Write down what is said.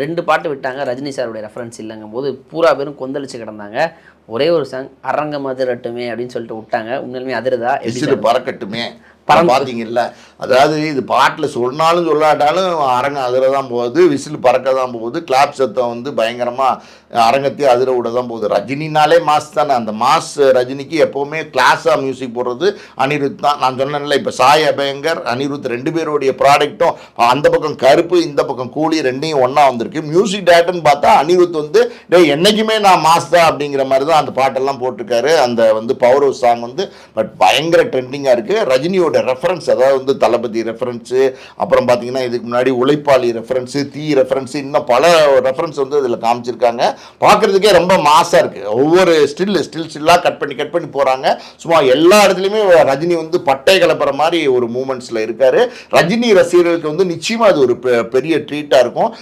2 பாட்டு விட்டாங்க. ரஜினி சாருடைய ரெஃபரன்ஸ் இல்லங்கும்போது பூரா பேரும் கொந்தளிச்சு கிடந்தாங்க. ஒரே ஒரு சாங் அரங்கம் அதிரட்டுமே அப்படின்னு சொல்லிட்டு விட்டாங்க. உண்மையிலுமே அதிருதா? விசிறு பறக்கட்டுமே பார்த்தீங்கல்ல. அதாவது இது பாட்டில் சொன்னாலும் சொல்லாட்டாலும் அரங்கம் அதிர தான் போகுது, விசில் பறக்க தான் போகுது, கிளாப் சத்தம் வந்து பயங்கரமாக அரங்கத்தையே அதிர விட தான் போகுது. ரஜினினாலே மாஸ் தானே. அந்த மாஸ் ரஜினிக்கு எப்போவுமே கிளாஸாக மியூசிக் போடுறது அனிருத் தான். நான் சொன்னேன்ல, இப்போ சாய் அபயங்கர் அனிருத் 2 பேருடைய ப்ராடக்ட்டும் அந்த பக்கம் கருப்பு இந்த பக்கம் கூலி 2யும் ஒன்றா வந்திருக்கு. மியூசிக் டேரக்டர்னு பார்த்தா அனிருத் வந்து என்றைக்குமே நான் மாஸ் தான் அப்படிங்கிற மாதிரி தான் அந்த பாட்டெல்லாம் போட்டிருக்காரு. அந்த வந்து பவர் ஹவுஸ் சாங் வந்து பட் பயங்கர ட்ரெண்டிங்காக இருக்குது. ரஜினியோட ரெஃபரன்ஸ், அதாவது வந்து தளபதி ரெஃபரன்ஸு, அப்புறம் பார்த்தீங்கன்னா இதுக்கு முன்னாடி உழைப்பாளி ரெஃபரன்ஸு, தீ ரெஃபரன்ஸு, இன்னும் பல ரெஃபரன்ஸ் வந்து இதில் காமிச்சிருக்காங்க. பார்க்குறதுக்கே ரொம்ப மாசாக இருக்குது. ஒவ்வொரு ஸ்டில்லாக கட் பண்ணி போகிறாங்க. சும்மா எல்லா இடத்துலையுமே ரஜினி வந்து பட்டை கலப்புற மாதிரி ஒரு மூமெண்ட்ஸில் இருக்கார். ரஜினி ரசிகர்களுக்கு வந்து நிச்சயமாக அது ஒரு பெரிய ட்ரீட்டாக இருக்கும்.